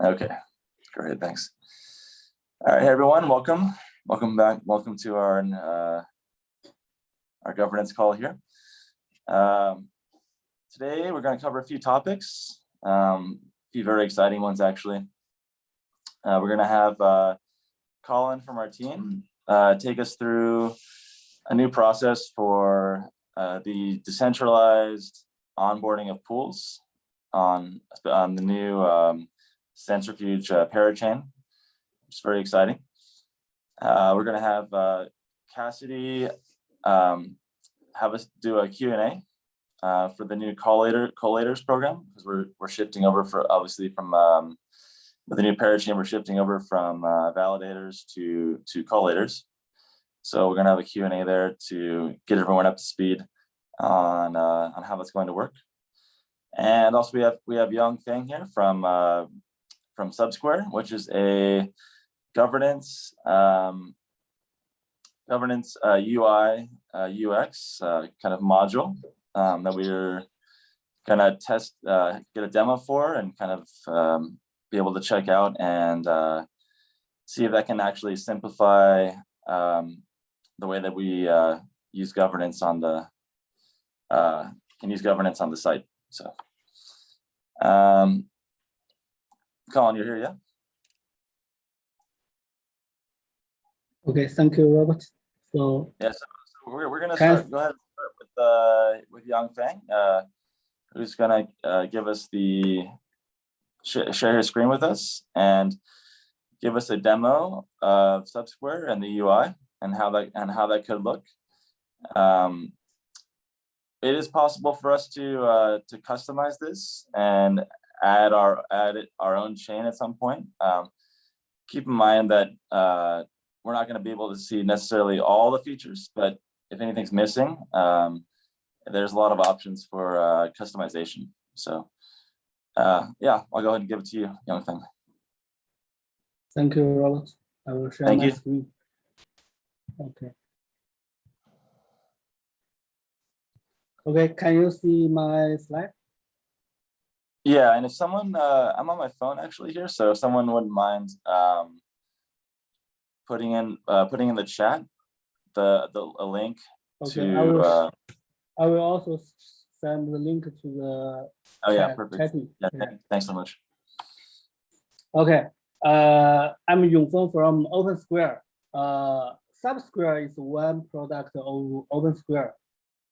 Okay, great, thanks. All right, hey everyone, welcome back. Welcome to our governance call here. Today we're going to cover a few topics, a few very exciting ones actually. We're going to have Colin from our team take us through a new process for the decentralized onboarding of pools on the new Centrifuge parachain, which is very exciting. We're going to have Cassidy have us do a Q&A for the new Collators program, because we're shifting over from with the new parachain, we're shifting over from validators to Collators. So we're going to have a Q&A there to get everyone up to speed on how that's going to work. And also we have Young Feng here from Subsquare, which is a governance UI UX kind of module that we're gonna test, get a demo for, and kind of be able to check out and see if that can actually simplify the way that we use governance on the site. So Colin, you're here, yeah? Okay, thank you, Robert. So yeah, so we're gonna start. Go ahead and start with Yang Feng, who's gonna give us share his screen with us and give us a demo of Subsquare and the UI and how that could look. It is possible for us to customize this and add our own chain at some point. Keep in mind that we're not going to be able to see necessarily all the features, but if anything's missing, there's a lot of options for customization. So yeah, I'll go ahead and give it to you, Young Feng. Thank you, Robert. I will share my screen. Okay. Okay, can you see my slide? Yeah, and if someone, I'm on my phone actually here, so if someone wouldn't mind putting in the chat a link to. I will also send the link to the. Oh yeah, perfect. Yeah, thanks so much. Okay, I'm Yong Feng from OpenSquare. Subsquare is one product of OpenSquare.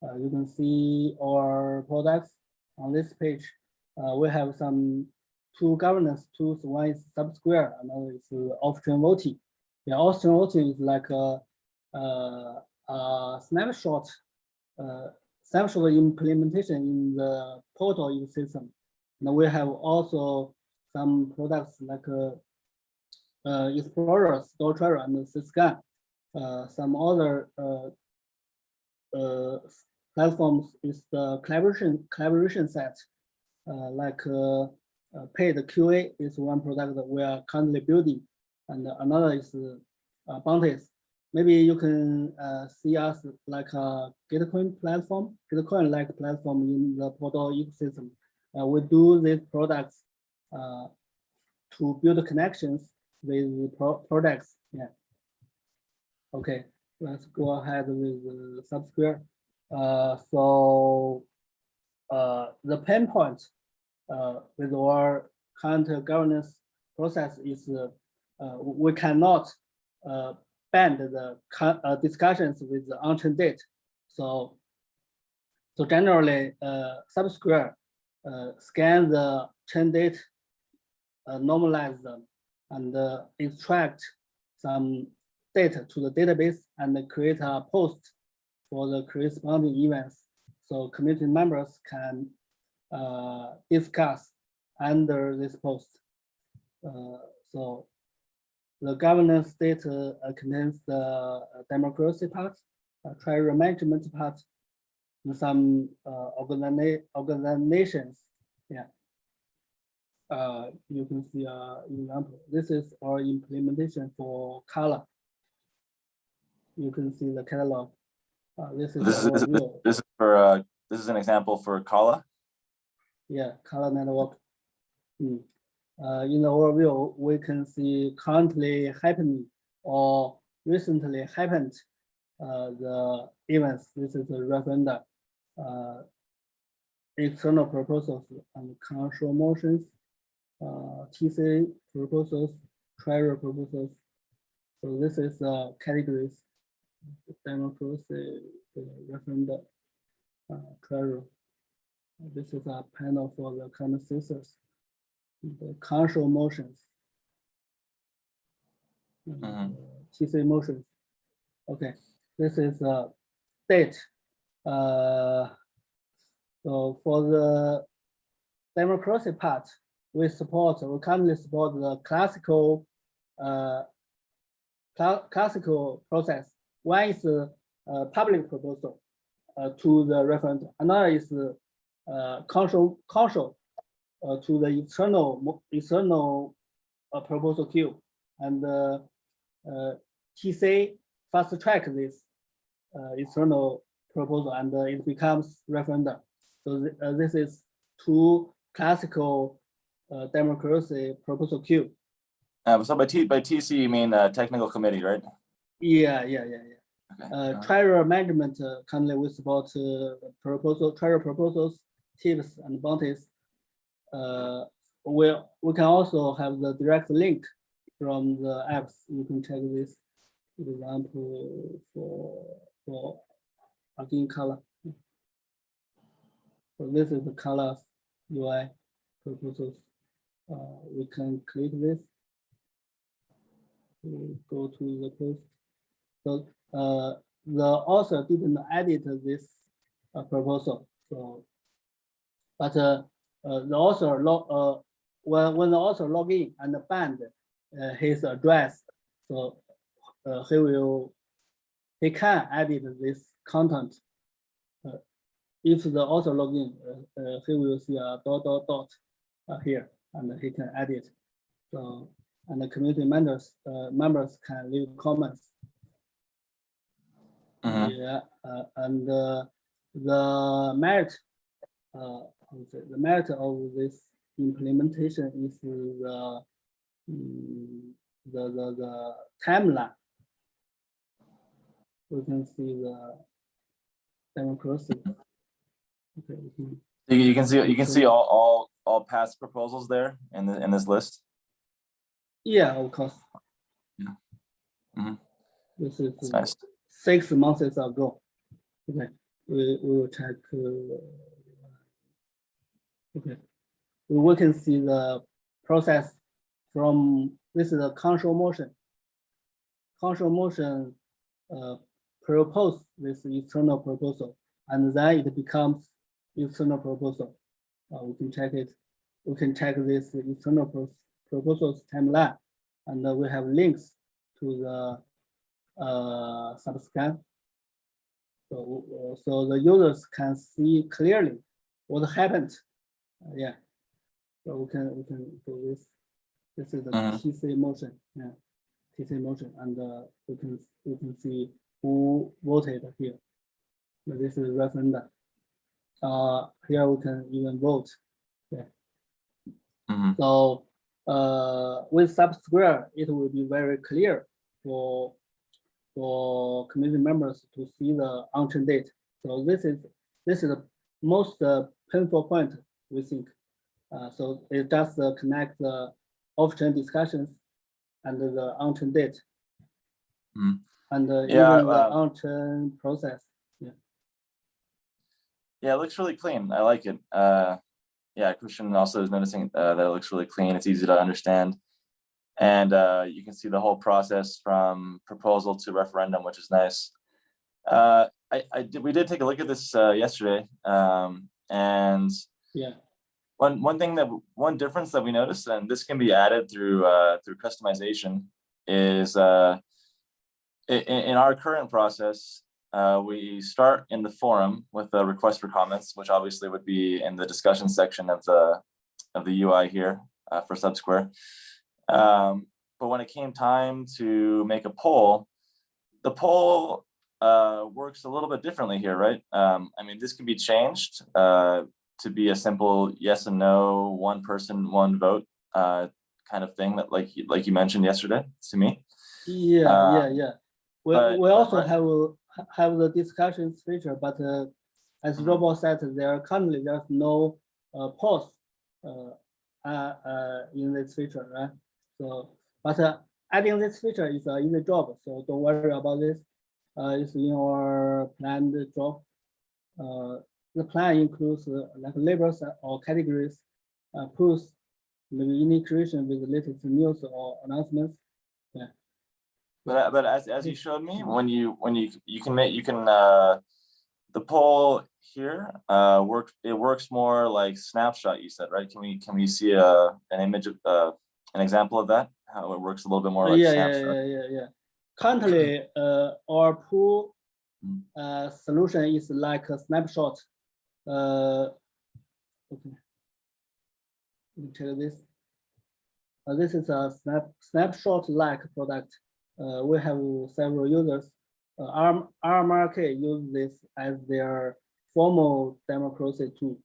You can see our products on this page. We have two governance tools. One is Subsquare, another is off-chain voting. Yeah, off-chain voting is like a snapshot implementation in the portal ecosystem. And we have also some products like Explorer, Store Trader, and Syscan. Some other platforms is the collaboration set, like paid QA is one product that we are currently building, and another is bounties. Maybe you can see us like a Gitcoin like platform in the portal ecosystem. We do these products to build connections with products. Yeah. Okay, let's go ahead with Subsquare. So the pain point with our current governance process is we cannot band the discussions with the on-chain date. So generally, Subsquare scan the chain date, normalize them, and extract some data to the database and create a post for the corresponding events. So community members can discuss under this post. So the governance data contains the democracy part, treasury management part, and some organizations. Yeah. You can see an example. This is our implementation for Color. You can see the catalog. This is an example for Color. Yeah, Color network. In the overview, we can see currently happening or recently happened the events. This is the referendum, external proposals and control motions, TC proposals, treasury proposals. So this is categories, democracy, referendum, treasury. This is a panel for the consensus, the control motions, TC motions. Okay, this is a date. So for the democracy part, we currently support the classical process. One is a public proposal to the referendum. Another is council to the external proposal queue, and TC fast track this external proposal, and it becomes referendum. So this is two classical democracy proposal queue. So by TC you mean technical committee, right? Yeah. Okay. Treasury management currently we support treasury proposals, tips and bounties. We can also have the direct link from the apps. You can check this example for again color. So this is the colors UI proposals. We can click this. We go to the post. So the author didn't edit this proposal. So, but the author when the author log in and bind his address, so he can edit this content. If the author log in, he will see a dot here, and he can edit. So, and the community members can leave comments. Yeah, and the merit, the merit of this implementation is the timeline. We can see the democracy. Okay. You can see all past proposals there in this list. Yeah, of course. Yeah. This is nice. 6 months ago. Okay, we will check. Okay, we can see the process from this is a control motion. Control motion propose this external proposal, and then it becomes external proposal. We can check it. We can check this external proposals timeline, and we have links to the subscan. So the users can see clearly what happened. Yeah. So we can do this. This is the TC motion. Yeah. TC motion, and we can see who voted here. So this is referendum. Here we can even vote. Yeah. So with subscribe, it will be very clear for community members to see the on-chain date. So this is the most painful point, we think. So it does connect the off-chain discussions and the on-chain date, and even the on-chain process. Yeah, it looks really clean. I like it. Yeah, Christian also is noticing that it looks really clean. It's easy to understand. And you can see the whole process from proposal to referendum, which is nice. We did take a look at this yesterday, and yeah, one difference that we noticed, and this can be added through customization, is in our current process, we start in the forum with a request for comments, which obviously would be in the discussion section of the UI here for Subsquare. But when it came time to make a poll, the poll works a little bit differently here, right? I mean, this can be changed to be a simple yes and no, one person, one vote kind of thing that like you mentioned yesterday to me. Yeah. We also but have the discussions feature, but as Robot said, currently there's no pause in this feature, right? So, but adding this feature is an easy job, so don't worry about this. It's in our planned job. The plan includes like labels or categories, pulls the integration with the latest news or announcements. Yeah. But as you showed me, when you can the poll here works more like snapshot, you said, right? Can we see an image of an example of that, how it works a little bit more like snapshot? Yeah. Currently, our pool solution is like a snapshot. Okay. Let me check this. This is a snapshot-like product. We have several users. RMRK use this as their formal democracy tool.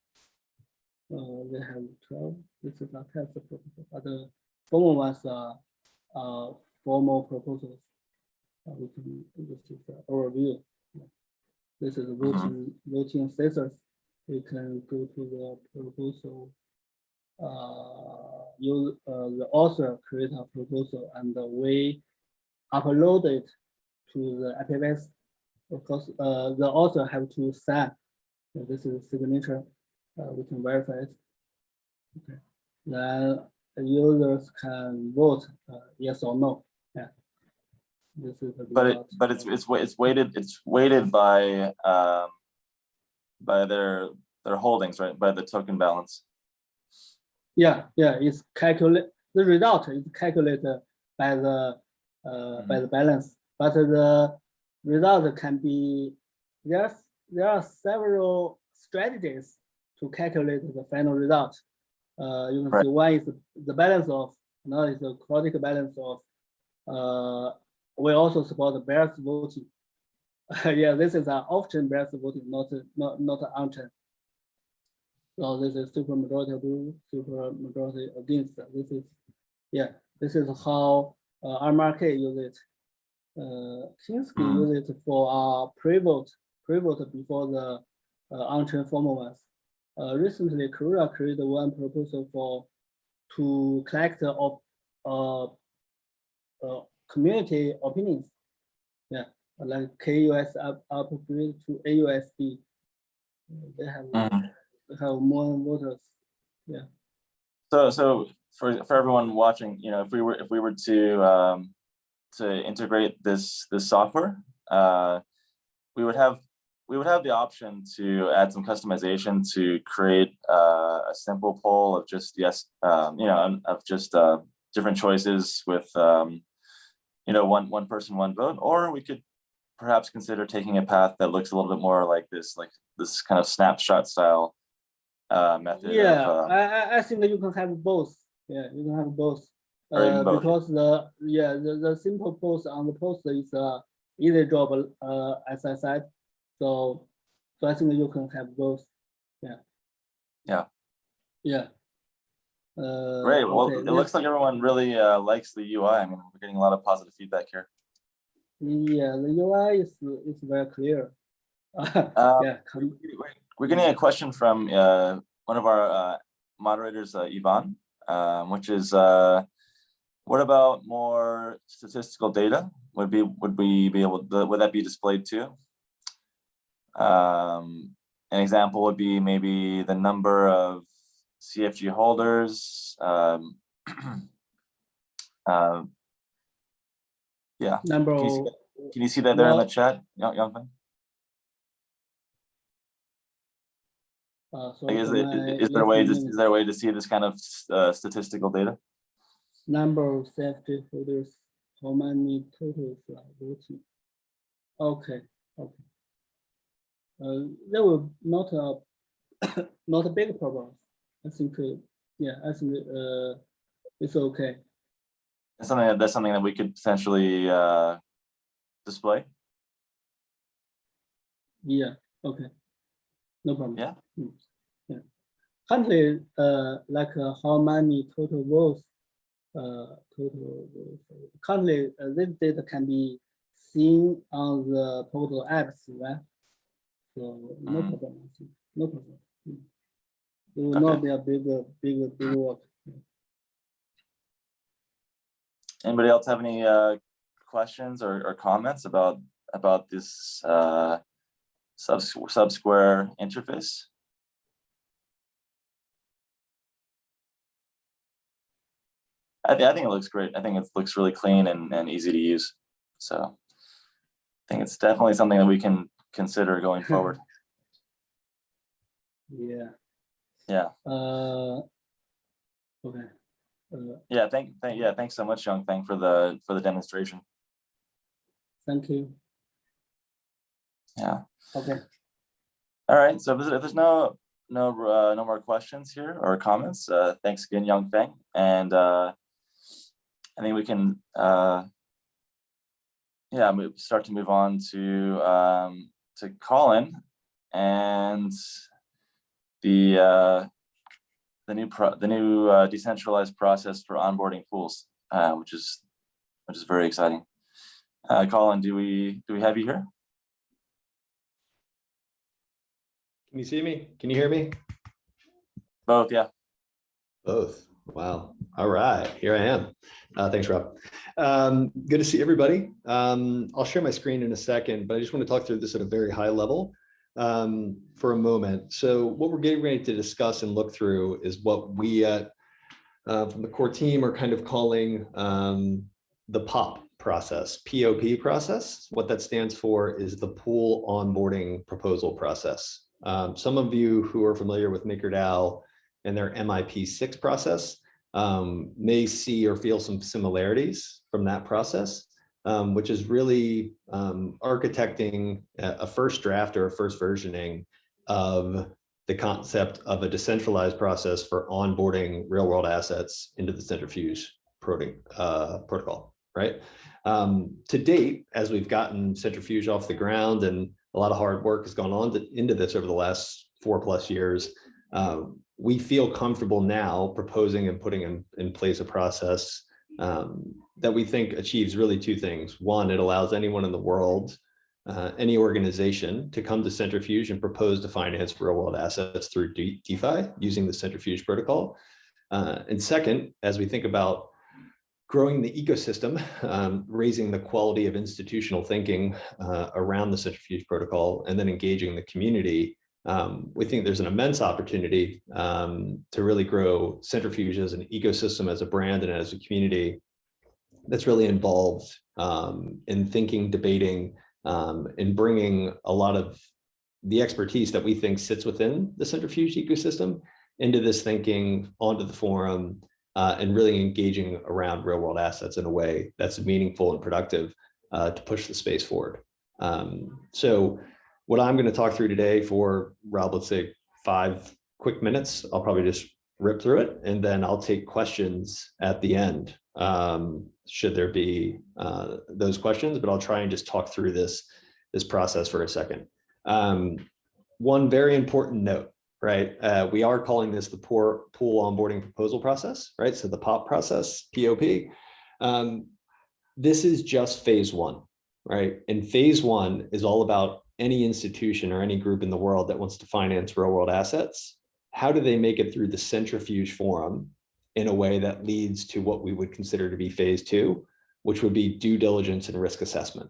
They have 12. This is a test proposal. Other formal ones are formal proposals. This is an overview. This is voting status. We can go to the proposal. The author create a proposal and we upload it to the IPFS. Of course, the author have to sign. So this is signature. We can verify it. Okay. Then the users can vote yes or no. Yeah. This is but it's weighted by their holdings, right? By the token balance. Yeah. It's calculate the result is calculated by the balance, but the result can be there are several strategies to calculate the final result. You can see one is the balance of, another is the quadratic balance of. We also support the bears voting. Yeah, this is an off-chain bears voting, not on-chain. So this is super majority against. This is how RMRK use it. Kinski use it for pre-vote before the on-chain formal ones. Recently, Karura created one proposal to collect community opinions. Yeah, like KUS upgrade to AUSD. They have more voters. Yeah. So for everyone watching, you know, if we were to integrate this software, we would have the option to add some customization to create a simple poll of just yes, of just different choices with one person, one vote, or we could perhaps consider taking a path that looks a little bit more like this kind of snapshot style method. Yeah, I think you can have both. Yeah, you can have both. Both. Because the simple post on the post is easy job, as I said. So I think you can have both. Yeah. Great. Well, okay, it looks like everyone really likes the UI. I mean, we're getting a lot of positive feedback here. Yeah, the UI is very clear. We're getting a question from one of our moderators, Yvonne, which is, what about more statistical data? Would that be displayed too? An example would be maybe the number of CFG holders. Yeah. Can you see that there in the chat, Yangfeng? Is there a way to see this kind of statistical data? Number of CFG holders, how many totals are voting? Okay. There will not a big problem. I think it's okay. That's something that we could potentially display. Yeah. Okay. No problem. Yeah. currently, like how many total votes, currently this data can be seen on the total apps, right? So no problem, I think. No problem. It will not be a big work. Anybody else have any questions or comments about this subsquare interface? I think it looks great. I think it looks really clean and easy to use. So I think it's definitely something that we can consider going forward. Yeah. Yeah. Okay. Yeah. Thanks so much, Young Feng, for the demonstration. Thank you. Yeah. Okay. All right. So if there's no more questions here or comments, thanks again, Young Feng, and I think we can start to move on to Colin and the new decentralized process for onboarding pools, which is very exciting. Colin, do we have you here? Can you see me? Can you hear me? Both, yeah. Both. Wow. All right, here I am. Thanks, Rob. Good to see everybody. I'll share my screen in a second, but I just want to talk through this at a very high level for a moment. So what we're getting ready to discuss and look through is what we from the core team are kind of calling the POP process, POP process. What that stands for is the pool onboarding proposal process. Some of you who are familiar with MakerDAO and their MIP6 process may see or feel some similarities from that process, which is really architecting a first draft or a first versioning of the concept of a decentralized process for onboarding real world assets into the Centrifuge protocol, right? To date, as we've gotten Centrifuge off the ground and a lot of hard work has gone on into this over the last 4+ years, we feel comfortable now proposing and putting in place a process that we think achieves really two things. One, it allows anyone in the world, any organization, to come to Centrifuge and propose to finance real world assets through DeFi using the Centrifuge protocol. And second, as we think about growing the ecosystem, raising the quality of institutional thinking around the Centrifuge protocol, and then engaging the community, we think there's an immense opportunity to really grow Centrifuge as an ecosystem, as a brand, and as a community that's really involved in thinking, debating, and bringing a lot of the expertise that we think sits within the Centrifuge ecosystem into this thinking, onto the forum, and really engaging around real world assets in a way that's meaningful and productive to push the space forward. So what I'm going to talk through today for, Rob, let's say 5 quick minutes, I'll probably just rip through it, and then I'll take questions at the end, should there be those questions, but I'll try and just talk through this process for a second. One very important note, right? We are calling this the pool onboarding proposal process, right? So the POP process, POP. This is just phase 1, right? And phase 1 is all about any institution or any group in the world that wants to finance real world assets. How do they make it through the Centrifuge forum in a way that leads to what we would consider to be phase 2, which would be due diligence and risk assessment.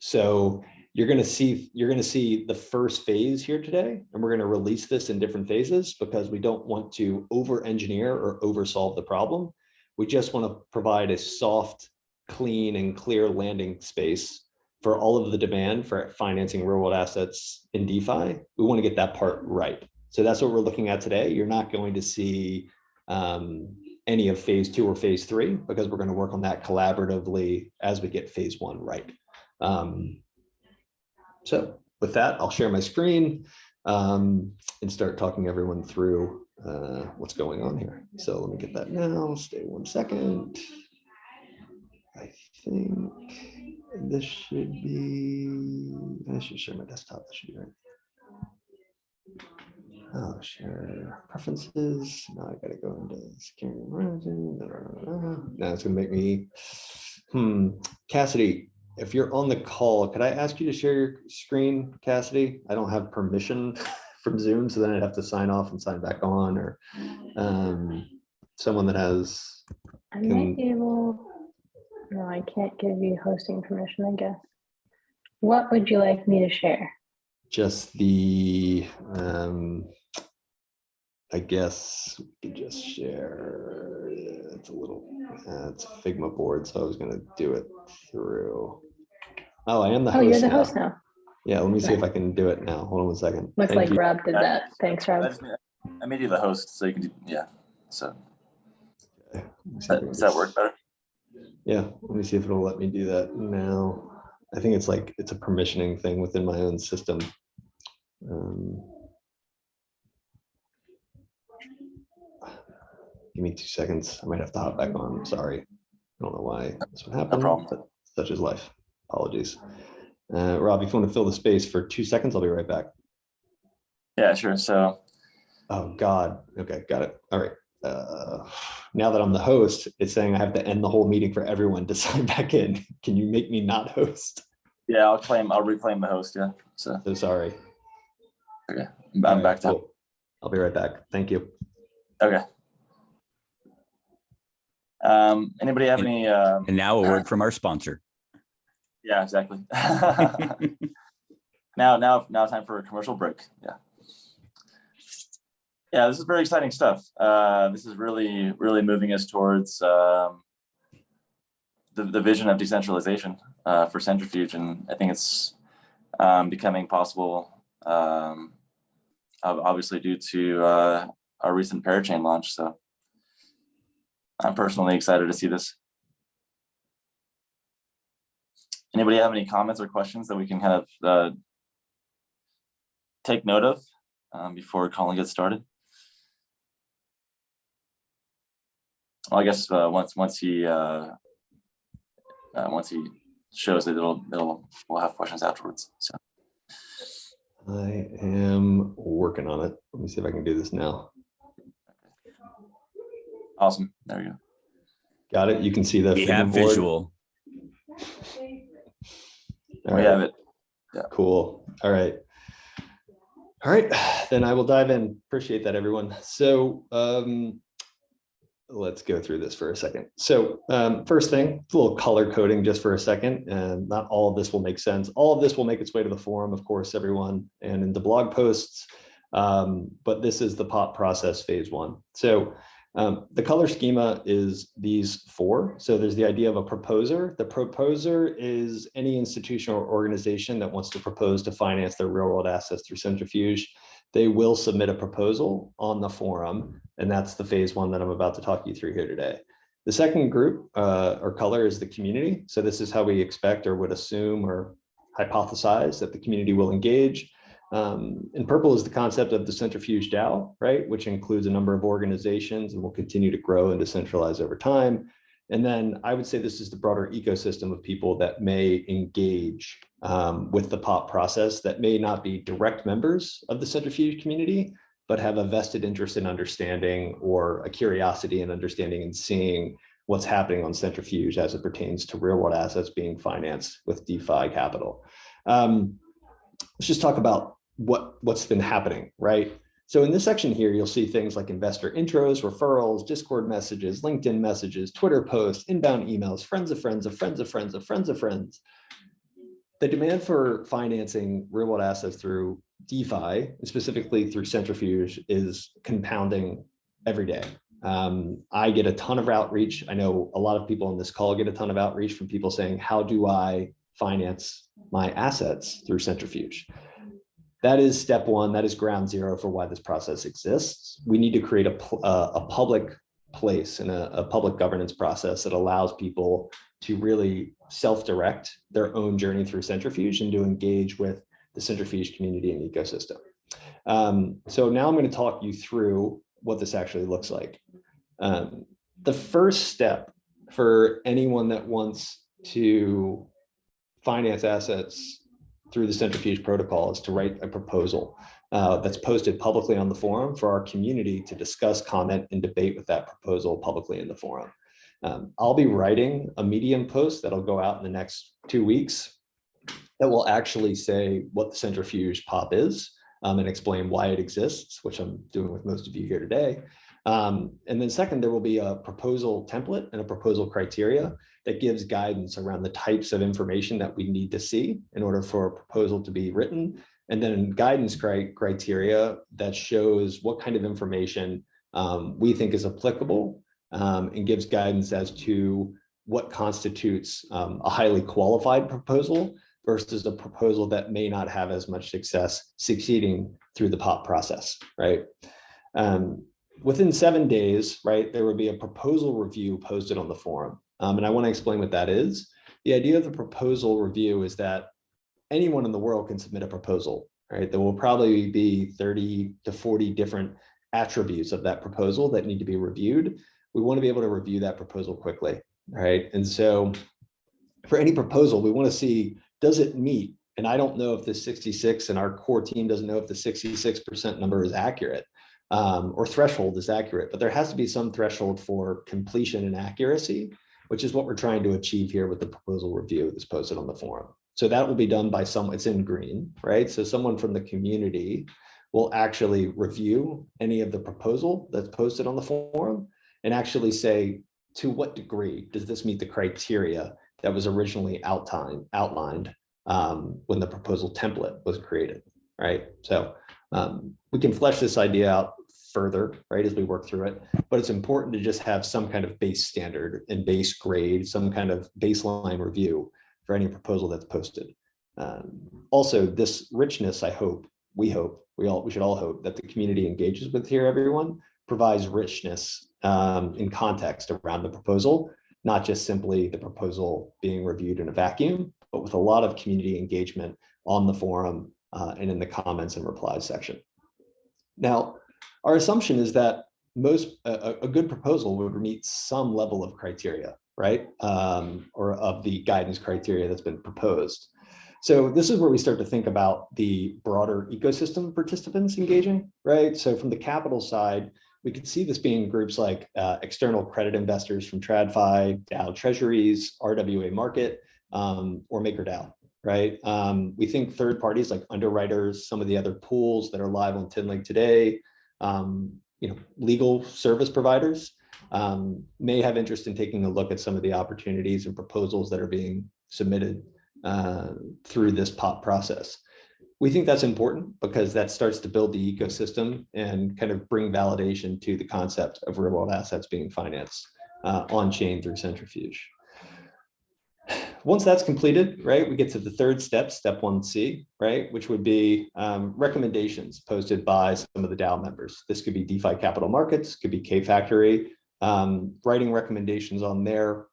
So you're going to see the first phase here today, and we're going to release this in different phases because we don't want to over-engineer or over-solve the problem. We just want to provide a soft, clean, and clear landing space for all of the demand for financing real world assets in DeFi. We want to get that part right. So that's what we're looking at today. You're not going to see any of phase 2 or phase 3 because we're going to work on that collaboratively as we get phase 1 right. So with that, I'll share my screen and start talking everyone through what's going on here. So let me get that now. Stay 1 second. I think this should be, I should share my desktop. That should be right. Oh, share preferences. Now I gotta go into security management. Now it's gonna make me, Cassidy, if you're on the call, could I ask you to share your screen, Cassidy? I don't have permission from Zoom, so then I'd have to sign off and sign back on, or someone that has. I might be able, no, I can't give you hosting permission, I guess. What would you like me to share? Just the, I guess we could just share, it's a little, it's a Figma board, so I was gonna do it through. Oh, I am the host. Oh, you're the now. host now. Yeah, let me see if I can do it now. Hold on 1 second. Looks Thank like you. Rob did that. Thanks, Rob. I made you the host, so you can do, yeah. So Okay, let me see if does that work better? Yeah, let me see if it'll let me do that now. I think it's like, it's a permissioning thing within my own system. Give me 2 seconds. I might have to hop back on. I'm sorry. I don't know why this would happen, problem. but such is life. Apologies. Rob, if you want to fill the space for 2 seconds, I'll be right back. Yeah, sure. So, Oh God. Okay, got it. All right. Now that I'm the host, it's saying I have to end the whole meeting for everyone to sign back in. Can you make me not host? yeah, I'll reclaim the host. Yeah. So, sorry. okay. All I'm right, back to, cool. I'll be right back. Thank you. okay. Anybody have any, And now a word from our sponsor. yeah, exactly. Now time for a commercial break. Yeah. Yeah, this is very exciting stuff. This is really moving us towards the vision of decentralization for Centrifuge, and I think it's becoming possible, obviously due to our recent parachain launch. So I'm personally excited to see this. Anybody have any comments or questions that we can kind of take note of before Colin gets started? Well, I guess once he shows it, we'll have questions afterwards. So I am working on it. Let me see if I can do this now. awesome. There we go. Got it. You can see the We Figma have board. visual. All We right. have it. Yeah. Cool. All right. All right. Then I will dive in. Appreciate that, everyone. So let's go through this for a second. So first thing, a little color coding just for a second, and not all of this will make sense. All of this will make its way to the forum, of course, everyone, and into blog posts. But this is the POP process phase 1. So the color schema is these 4. So there's the idea of a proposer. The proposer is any institution or organization that wants to propose to finance their real world assets through Centrifuge. They will submit a proposal on the forum, and that's the phase 1 that I'm about to talk you through here today. The second group or color is the community. So this is how we expect or would assume or hypothesize that the community will engage. And purple is the concept of the Centrifuge DAO, right, which includes a number of organizations and will continue to grow and decentralize over time. And then I would say this is the broader ecosystem of people that may engage with the POP process that may not be direct members of the Centrifuge community, but have a vested interest in understanding or a curiosity in understanding and seeing what's happening on Centrifuge as it pertains to real world assets being financed with DeFi capital. Let's just talk about what's been happening, right? So in this section here, you'll see things like investor intros, referrals, Discord messages, LinkedIn messages, Twitter posts, inbound emails, friends of friends of friends of friends of friends of friends. The demand for financing real world assets through DeFi, specifically through Centrifuge, is compounding every day. I get a ton of outreach. I know a lot of people on this call get a ton of outreach from people saying, how do I finance my assets through Centrifuge? That is step 1. That is ground zero for why this process exists. We need to create a public place and a public governance process that allows people to really self-direct their own journey through Centrifuge and to engage with the Centrifuge community and ecosystem. So now I'm going to talk you through what this actually looks like. The first step for anyone that wants to finance assets through the Centrifuge protocol is to write a proposal. that's posted publicly on the forum for our community to discuss, comment, and debate with that proposal publicly in the forum. I'll be writing a Medium post that'll go out in the next 2 weeks that will actually say what the Centrifuge POP is and explain why it exists, which I'm doing with most of you here today. And then second, there will be a proposal template and a proposal criteria that gives guidance around the types of information that we need to see in order for a proposal to be written. And then guidance criteria that shows what kind of information we think is applicable and gives guidance as to what constitutes a highly qualified proposal versus a proposal that may not have as much success succeeding through the POP process, right? Within 7 days, right, there will be a proposal review posted on the forum. And I want to explain what that is. The idea of the proposal review is that anyone in the world can submit a proposal, right? There will probably be 30 to 40 different attributes of that proposal that need to be reviewed. We want to be able to review that proposal quickly, right? And so for any proposal, we want to see, does it meet? And I don't know if the 66 and our core team doesn't know if the 66% number is accurate or threshold is accurate, but there has to be some threshold for completion and accuracy, which is what we're trying to achieve here with the proposal review that's posted on the forum. So that will be done by someone, it's in green, right? So someone from the community will actually review any of the proposal that's posted on the forum and actually say, to what degree does this meet the criteria that was originally outlined when the proposal template was created, right? So we can flesh this idea out further, right, as we work through it, but it's important to just have some kind of base standard and base grade, some kind of baseline review for any proposal that's posted. Also, this richness, we should all hope that the community engages with here, everyone, provides richness in context around the proposal, not just simply the proposal being reviewed in a vacuum, but with a lot of community engagement on the forum and in the comments and replies section. Now, our assumption is that a good proposal would meet some level of criteria, right? Or of the guidance criteria that's been proposed. So this is where we start to think about the broader ecosystem participants engaging, right? So from the capital side, we could see this being groups like external credit investors from TradFi, DAO Treasuries, RWA Market, or MakerDAO, right? We think third parties like underwriters, some of the other pools that are live on TinLink today, legal service providers may have interest in taking a look at some of the opportunities and proposals that are being submitted through this POP process. We think that's important because that starts to build the ecosystem and kind of bring validation to the concept of real world assets being financed on chain through Centrifuge. Once that's completed, right, we get to the third step, step 1C, right, which would be recommendations posted by some of the DAO members. This could be DeFi Capital Markets, could be K-Factory, writing recommendations on their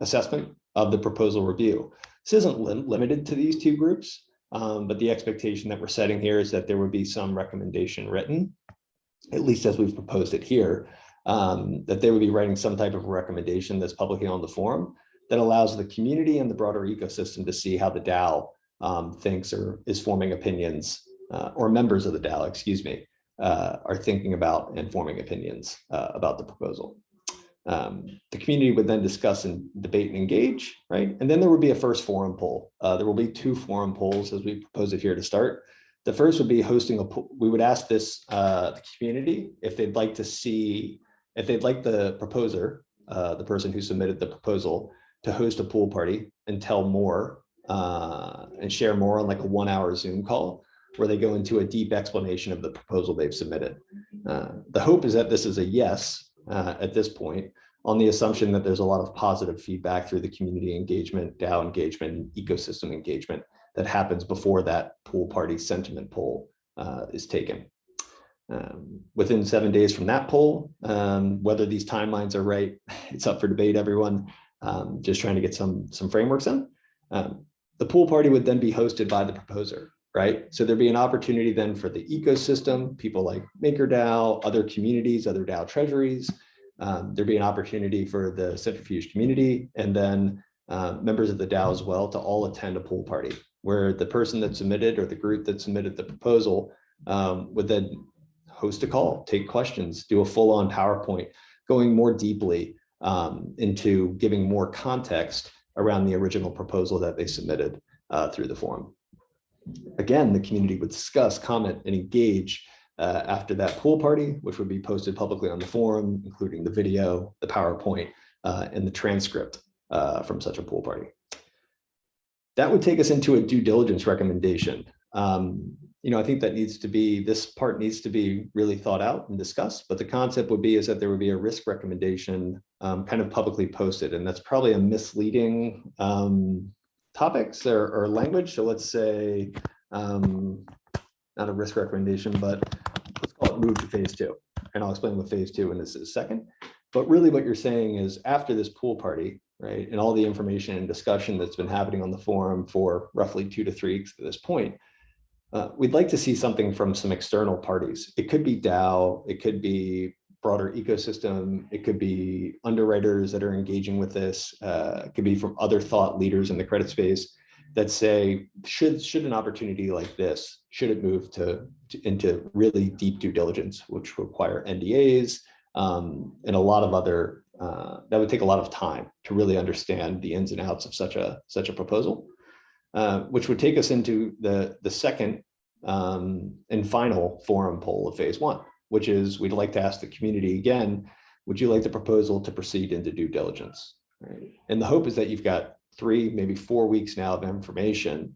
assessment of the proposal review. This isn't limited to these two groups, but the expectation that we're setting here is that there would be some recommendation written, at least as we've proposed it here, that they would be writing some type of recommendation that's publicly on the forum that allows the community and the broader ecosystem to see how the DAO thinks or is forming opinions, or members of the DAO, excuse me, are thinking about and forming opinions about the proposal. The community would then discuss and debate and engage, right? And then there would be a first forum poll. There will be 2 forum polls as we propose it here to start. The first would be hosting a poll. We would ask the community if they'd like to see, if they'd like the proposer, the person who submitted the proposal, to host a pool party and tell more and share more on like a 1-hour Zoom call where they go into a deep explanation of the proposal they've submitted. The hope is that this is a yes at this point, on the assumption that there's a lot of positive feedback through the community engagement, DAO engagement, ecosystem engagement that happens before that pool party sentiment poll is taken. Within 7 days from that poll, whether these timelines are right, it's up for debate, everyone. Just trying to get some frameworks in. The pool party would then be hosted by the proposer, right? So there'd be an opportunity then for the ecosystem, people like MakerDAO, other communities, other DAO treasuries. There'd be an opportunity for the Centrifuge community and then members of the DAO as well to all attend a pool party, where the person that submitted or the group that submitted the proposal would then host a call, take questions, do a full-on PowerPoint, going more deeply into giving more context around the original proposal that they submitted through the forum. Again, the community would discuss, comment, and engage after that pool party, which would be posted publicly on the forum, including the video, the PowerPoint, and the transcript from such a pool party. That would take us into a due diligence recommendation. I think that this part needs to be really thought out and discussed, but the concept would be is that there would be a risk recommendation kind of publicly posted, and that's probably a misleading topics or language. So let's say, not a risk recommendation, but let's call it move to phase 2. And I'll explain what phase 2 in this is a second. But really what you're saying is after this pool party, right, and all the information and discussion that's been happening on the forum for roughly 2 to 3 weeks at this point, we'd like to see something from some external parties. It could be DAO, it could be broader ecosystem, it could be underwriters that are engaging with this, it could be from other thought leaders in the credit space that say, should an opportunity like this, should it move into really deep due diligence, which require NDAs and a lot of other, that would take a lot of time to really understand the ins and outs of such a proposal, which would take us into the second and final forum poll of phase 1, which is we'd like to ask the community again, would you like the proposal to proceed into due diligence? Right? And the hope is that you've got 3, maybe 4 weeks now of information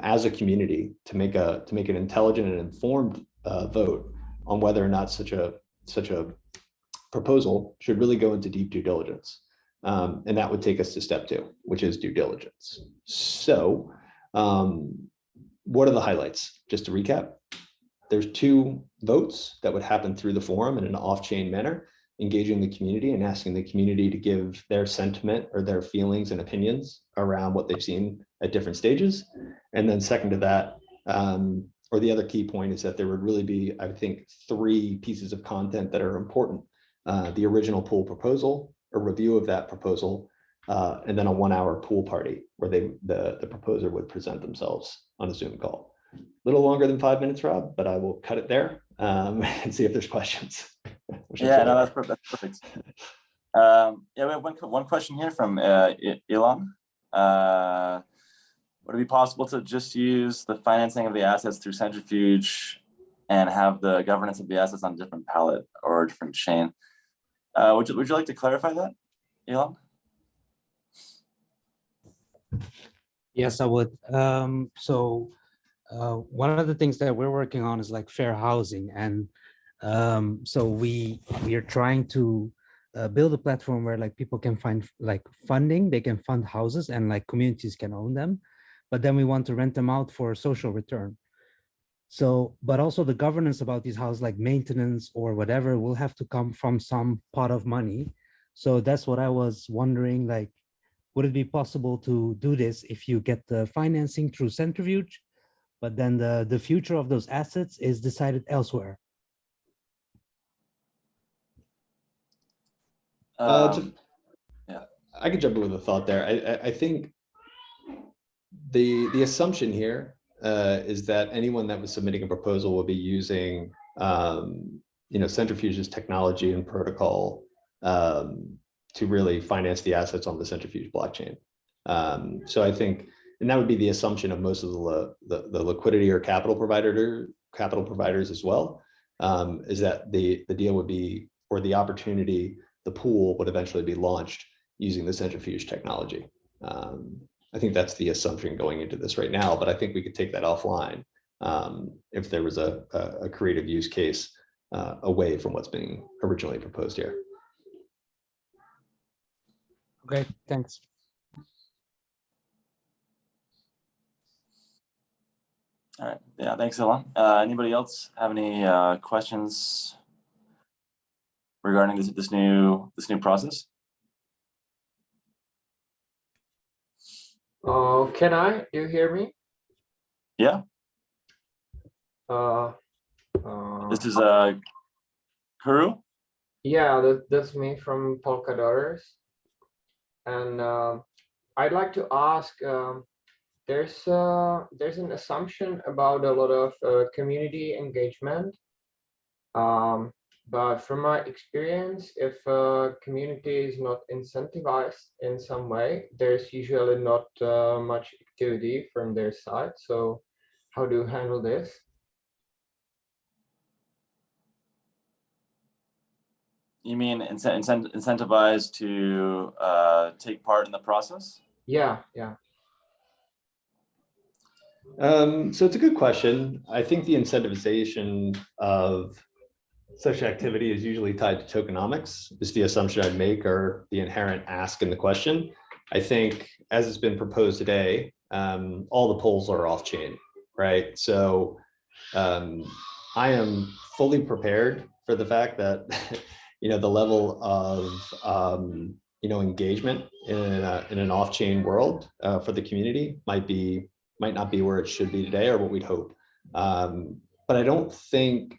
as a community to make an intelligent and informed vote on whether or not such a proposal should really go into deep due diligence. And that would take us to step 2, which is due diligence. So what are the highlights? Just to recap, there's 2 votes that would happen through the forum in an off-chain manner, engaging the community and asking the community to give their sentiment or their feelings and opinions around what they've seen at different stages. And then second to that, or the other key point is that there would really be, I think, 3 pieces of content that are important. The original pool proposal, a review of that proposal, and then a 1-hour pool party where the proposer would present themselves on a Zoom call. A little longer than 5 minutes, Rob, but I will cut it there and see if there's questions. Yeah, no, that's perfect. Yeah, we have one question here from Elon. Would it be possible to just use the financing of the assets through Centrifuge and have the governance of the assets on a different palette or a different chain? Would you like to clarify that, Elon? Yes, I would. One of the things that we're working on is like fair housing, and so we are trying to build a platform where like people can find like funding, they can fund houses, and like communities can own them, but then we want to rent them out for social return. So, but also the governance about these houses, like maintenance or whatever, will have to come from some pot of money. So that's what I was wondering, like, would it be possible to do this if you get the financing through Centrifuge, but then the future of those assets is decided elsewhere? Yeah, I could jump in with a thought there. I think the assumption here is that anyone that was submitting a proposal will be using Centrifuge's technology and protocol to really finance the assets on the Centrifuge blockchain. So I think, and that would be the assumption of most of the liquidity or capital providers as well, is that the deal would be, or the opportunity, the pool would eventually be launched using the Centrifuge technology. I think that's the assumption going into this right now, but I think we could take that offline if there was a creative use case away from what's being originally proposed here. Okay, thanks. all right. Yeah, thanks, Elon. Anybody else have any questions regarding this new process? Can I? Do you hear me? Yeah. This is Kuru. Yeah, that's me from Collators. And I'd like to ask, there's an assumption about a lot of community engagement. But from my experience, if a community is not incentivized in some way, there's usually not much activity from their side. So how do you handle this? You mean incentivized to take part in the process? Yeah, yeah. So it's a good question. I think the incentivization of such activity is usually tied to tokenomics, is the assumption I'd make, or the inherent ask in the question. I think, as it's been proposed today, all the polls are off chain, right? So I am fully prepared for the fact that the level of engagement in an off chain world for the community might not be where it should be today or what we'd hope. But I don't think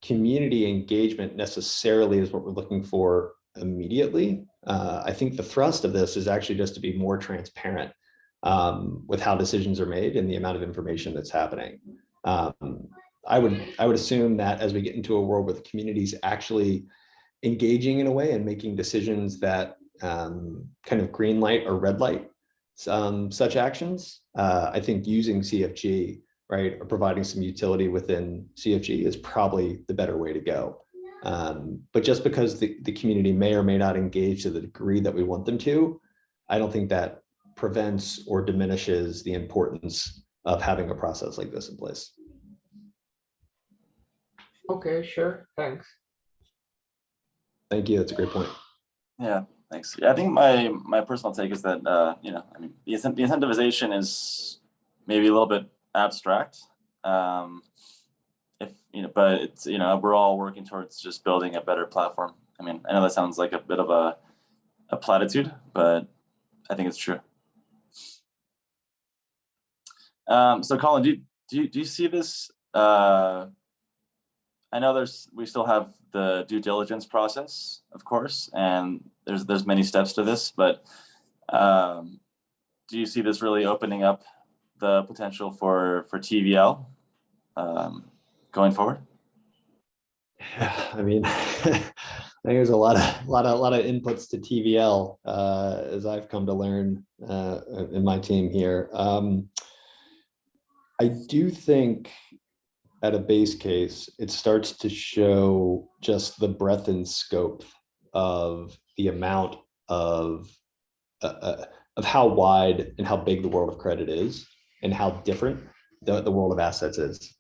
community engagement necessarily is what we're looking for immediately. I think the thrust of this is actually just to be more transparent with how decisions are made and the amount of information that's happening. I would assume that as we get into a world where the community is actually engaging in a way and making decisions that kind of green light or red light such actions, I think using CFG, right, or providing some utility within CFG is probably the better way to go. But just because the community may or may not engage to the degree that we want them to, I don't think that prevents or diminishes the importance of having a process like this in place. Okay, sure. Thanks. Thank you. That's a great point. Yeah, thanks. Yeah, I think my personal take is that I mean the incentivization is maybe a little bit abstract. If but it's we're all working towards just building a better platform. I mean, I know that sounds like a bit of a platitude, but I think it's true. So Colin, do you see this? I know we still have the due diligence process, of course, and there's many steps to this, but do you see this really opening up the potential for TVL going forward? Yeah, I mean, I think there's a lot of inputs to TVL as I've come to learn in my team here. I do think at a base case, it starts to show just the breadth and scope of the amount of how wide and how big the world of credit is and how different the world of assets is.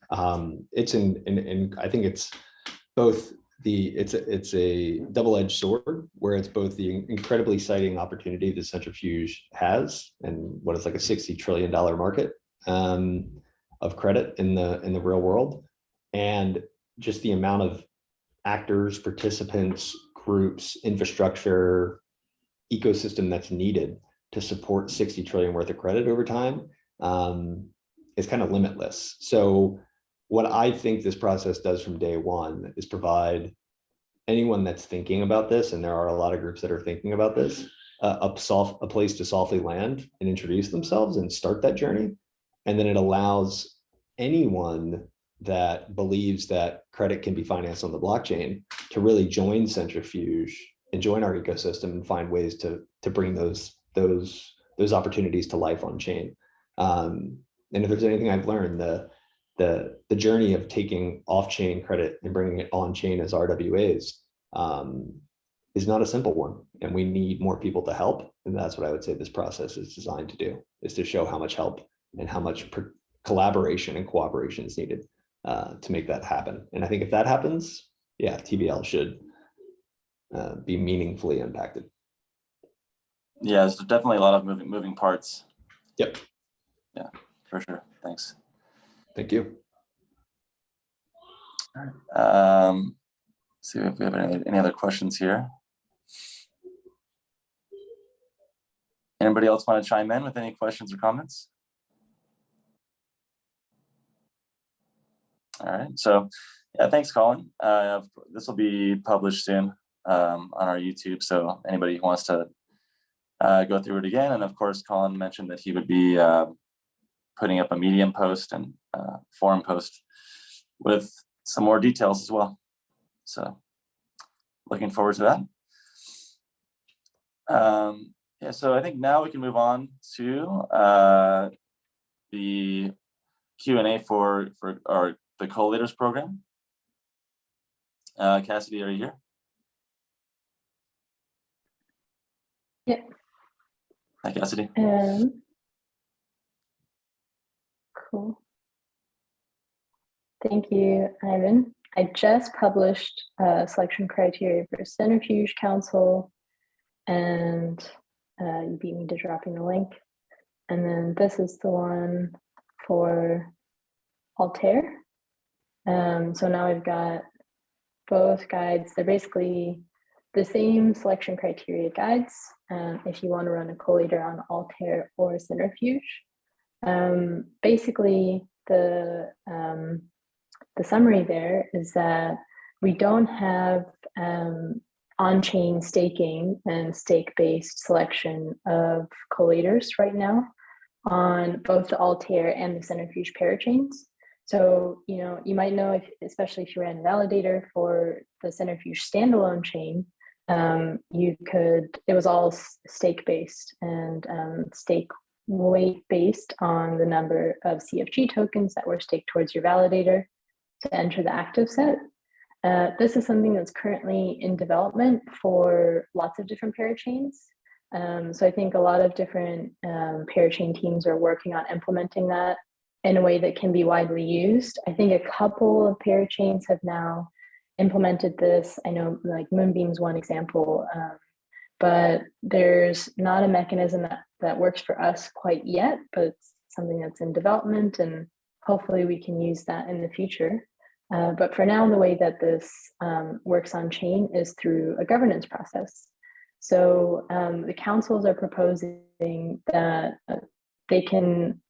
It's I think it's both it's a double-edged sword where it's both the incredibly exciting opportunity that Centrifuge has and what is like a $60 trillion market of credit in the real world, and just the amount of actors, participants, groups, infrastructure, ecosystem that's needed to support 60 trillion worth of credit over time is kind of limitless. So what I think this process does from day one is provide anyone that's thinking about this, and there are a lot of groups that are thinking about this, a place to softly land and introduce themselves and start that journey. And then it allows anyone that believes that credit can be financed on the blockchain to really join Centrifuge and join our ecosystem and find ways to bring those opportunities to life on chain. And if there's anything I've learned, the journey of taking off-chain credit and bringing it on chain as RWAs is not a simple one, and we need more people to help. And that's what I would say this process is designed to do, is to show how much help and how much collaboration and cooperation is needed to make that happen. And I think if that happens, yeah, TVL should be meaningfully impacted. Yeah, there's definitely a lot of moving parts. Yep. Yeah, for sure. Thanks. Thank you. See if we have any other questions here. Anybody else want to chime in with any questions or comments? All right, so yeah, thanks, Colin. This will be published soon on our YouTube, so anybody who wants to go through it again. And of course, Colin mentioned that he would be putting up a Medium post and forum post with some more details as well. So looking forward to that. Yeah, so I think now we can move on to the Q&A for the Collators program. Cassidy, are you here? Yeah. Hi, Cassidy. Cool. Thank you, Ivan. I just published selection criteria for Centrifuge Council, and you beat me to dropping the link. And then this is the one for Altair. So now we've got both guides. They're basically the same selection criteria guides if you want to run a collator on Altair or Centrifuge. Basically, the summary there is that we don't have on-chain staking and stake-based selection of collators right now on both the Altair and the Centrifuge parachains. So, you might know, especially if you ran a validator for the Centrifuge standalone chain, it was all stake-based and stake weight based on the number of CFG tokens that were staked towards your validator to enter the active set. This is something that's currently in development for lots of different parachains. So I think a lot of different parachain teams are working on implementing that in a way that can be widely used. I think a couple of parachains have now implemented this. I know like Moonbeam's one example, but there's not a mechanism that works for us quite yet, but it's something that's in development, and hopefully we can use that in the future. But for now, the way that this works on chain is through a governance process. So the councils are proposing that they can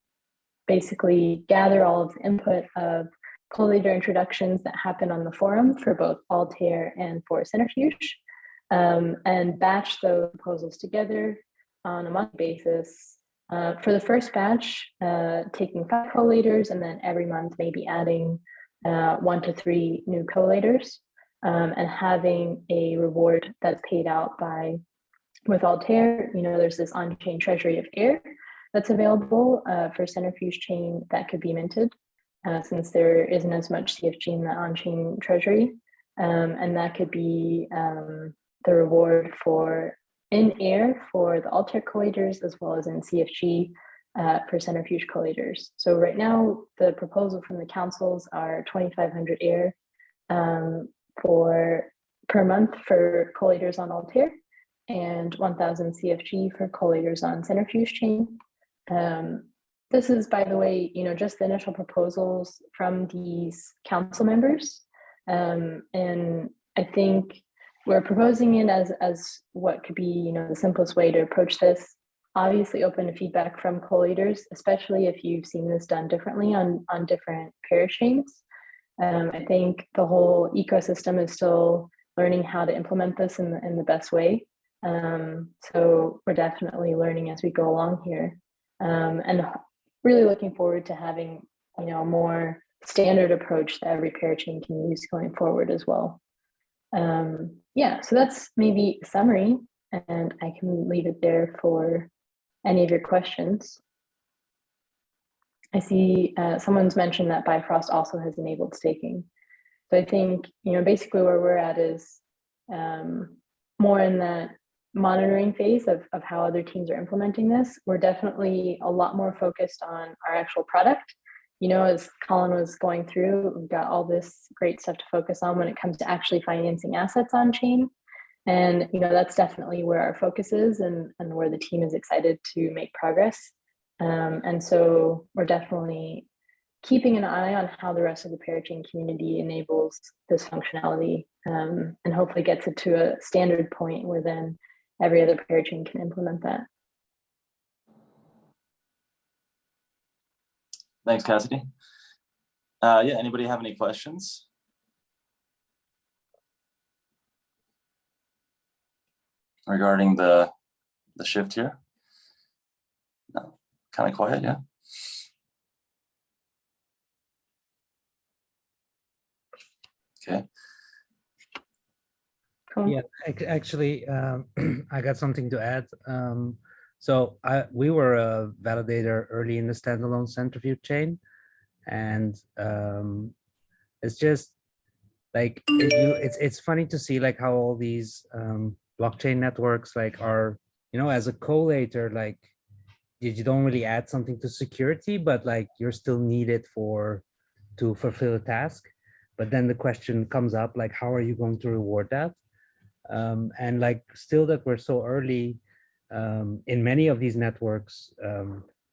basically gather all of the input of collator introductions that happen on the forum for both Altair and for Centrifuge, and batch those proposals together on a monthly basis. For the first batch, taking 5 collators, and then every month maybe adding 1 to 3 new collators, and having a reward that's paid out with Altair. There's this on-chain treasury of air that's available for Centrifuge chain that could be minted, since there isn't as much CFG in the on-chain treasury, and that could be the reward for in air for the Altair collators, as well as in CFG for Centrifuge collators. So right now, the proposal from the councils are 2,500 air per month for collators on Altair, and 1,000 CFG for collators on Centrifuge chain. This is, by the way, just the initial proposals from these council members, and I think we're proposing it as what could be, the simplest way to approach this. Obviously open to feedback from collators, especially if you've seen this done differently on different parachains. I think the whole ecosystem is still learning how to implement this in the best way. So we're definitely learning as we go along here, and really looking forward to having, a more standard approach that every parachain can use going forward as well. Yeah, so that's maybe a summary, and I can leave it there for any of your questions. I see someone's mentioned that Bifrost also has enabled staking. So I think, basically where we're at is more in that monitoring phase of how other teams are implementing this. We're definitely a lot more focused on our actual product. As Colin was going through, we've got all this great stuff to focus on when it comes to actually financing assets on chain. And, that's definitely where our focus is, and where the team is excited to make progress. And so we're definitely keeping an eye on how the rest of the parachain community enables this functionality, and hopefully gets it to a standard point where then every other parachain can implement that. Thanks, Cassidy. Yeah, anybody have any questions? Regarding the shift here? No, kind of quiet, yeah. Colin? Yeah, actually, I got something to add. So we were a validator early in the standalone Centrifuge chain, and it's just like it's funny to see like how all these blockchain networks like are, as a collator, like you don't really add something to security, but like you're still needed to fulfill a task. But then the question comes up, like, how are you going to reward that? And like still that we're so early in many of these networks.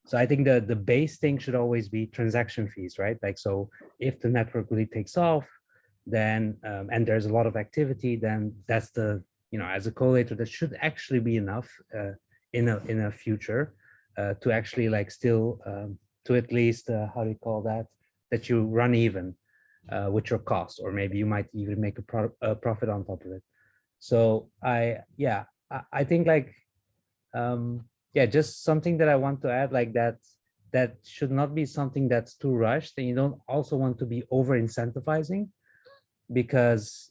So I think the base thing should always be transaction fees, right? Like, so if the network really takes off, then and there's a lot of activity, then that's as a collator, that should actually be enough in a future to actually like still to at least how do you call that you run even with your cost, or maybe you might even make a profit on top of it. So I think like just something that I want to add, like that should not be something that's too rushed, and you don't also want to be over incentivizing, because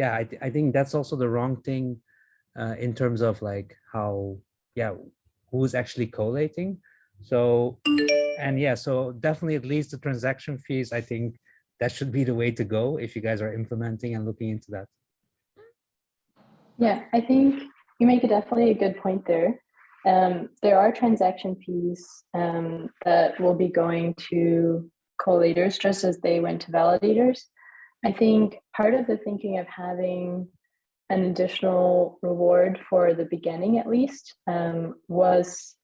I think that's also the wrong thing in terms of like how who's actually collating. So so definitely at least the transaction fees, I think that should be the way to go if you guys are implementing and looking into that. Yeah, I think you make definitely a good point there. There are transaction fees that will be going to collators just as they went to validators. I think part of the thinking of having an additional reward for the beginning, at least, was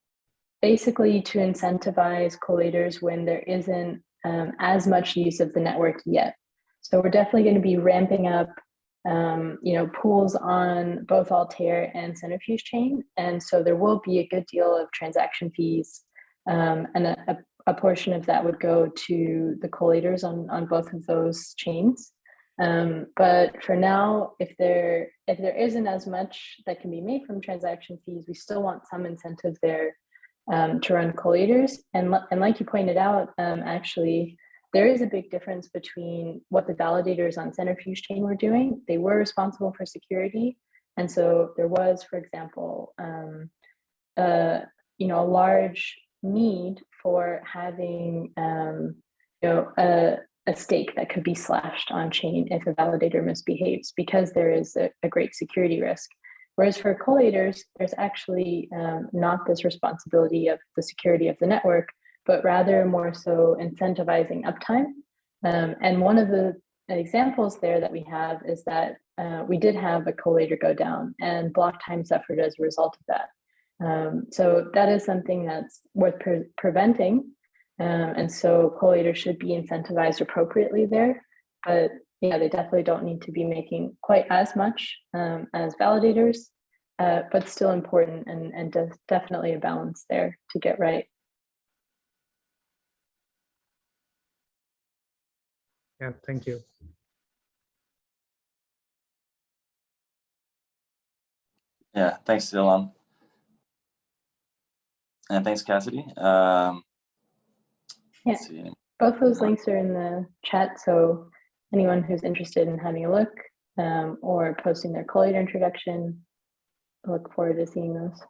basically to incentivize collators when there isn't as much use of the network yet. So we're definitely going to be ramping up pools on both Altair and Centrifuge chain. And so there will be a good deal of transaction fees, and a portion of that would go to the collators on both of those chains. But for now, if there isn't as much that can be made from transaction fees, we still want some incentive there to run collators. And like you pointed out, actually, there is a big difference between what the validators on Centrifuge chain were doing. They were responsible for security. And so there was, for example, a large need for having, a stake that could be slashed on chain if a validator misbehaves, because there is a great security risk. Whereas for collators, there's actually not this responsibility of the security of the network, but rather more so incentivizing uptime. And one of the examples there that we have is that we did have a collator go down and block time suffered as a result of that. So that is something that's worth preventing. And so collators should be incentivized appropriately there. But they definitely don't need to be making quite as much as validators, but still important, and definitely a balance there to get right. Yeah, thank you. Yeah, thanks, Dylan. And thanks, Cassidy. Let's see. Both those links are in the chat, so anyone who's interested in having a look or posting their collator introduction, I look forward to seeing those.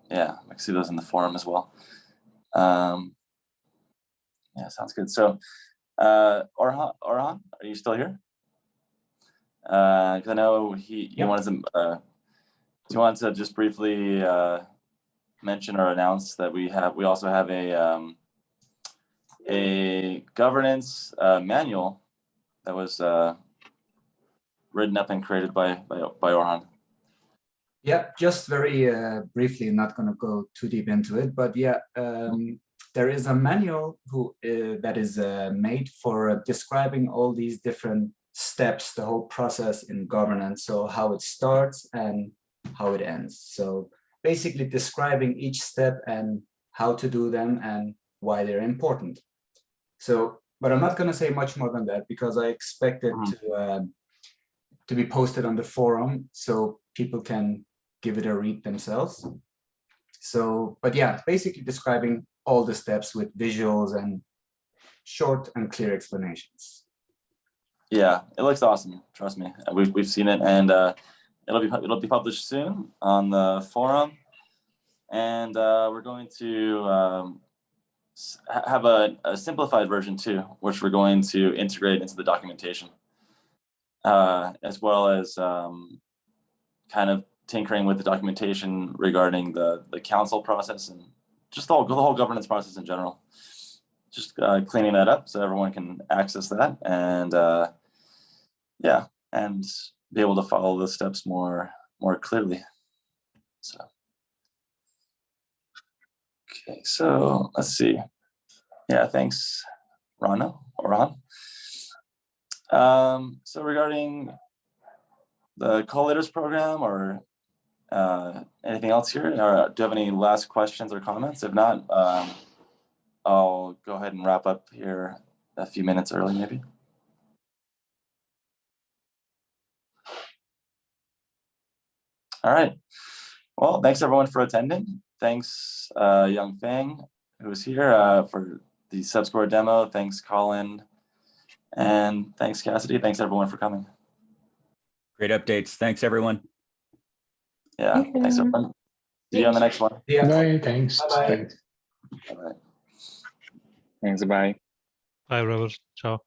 Yeah, I can see those in the forum as well. Yeah, sounds good. So, Orhan, are you still here? Because I know he wanted to just briefly mention or announce that we also have a governance manual that was written up and created by Orhan. Yeah, just very briefly, not going to go too deep into it, but there is a manual that is made for describing all these different steps, the whole process in governance, so how it starts and how it ends. So basically describing each step and how to do them and why they're important. So, but I'm not going to say much more than that, because I expect it to be posted on the forum so people can give it a read themselves. So, but yeah, basically describing all the steps with visuals and short and clear explanations. Yeah, it looks awesome. Trust me, we've seen it, and it'll be published soon on the forum, and we're going to have a simplified version too, which we're going to integrate into the documentation, as well as kind of tinkering with the documentation regarding the council process and just the whole governance process in general. Just cleaning that up so everyone can access that and yeah, and be able to follow the steps more clearly. So okay, so let's see. Yeah, thanks, Ron. So regarding the Collators program or anything else here, or do you have any last questions or comments? If not, I'll go ahead and wrap up here a few minutes early, maybe. All right. Well, thanks everyone for attending. Thanks, Young Fang, who was here for the subscore demo. Thanks, Colin. And thanks, Cassidy. Thanks everyone for coming. Great updates. Thanks, everyone. Yeah, thanks everyone. See you on the next one. Yeah. Bye. Thanks. Bye-bye. Thanks. All right. Thanks. Bye. Bye, Robert. Ciao.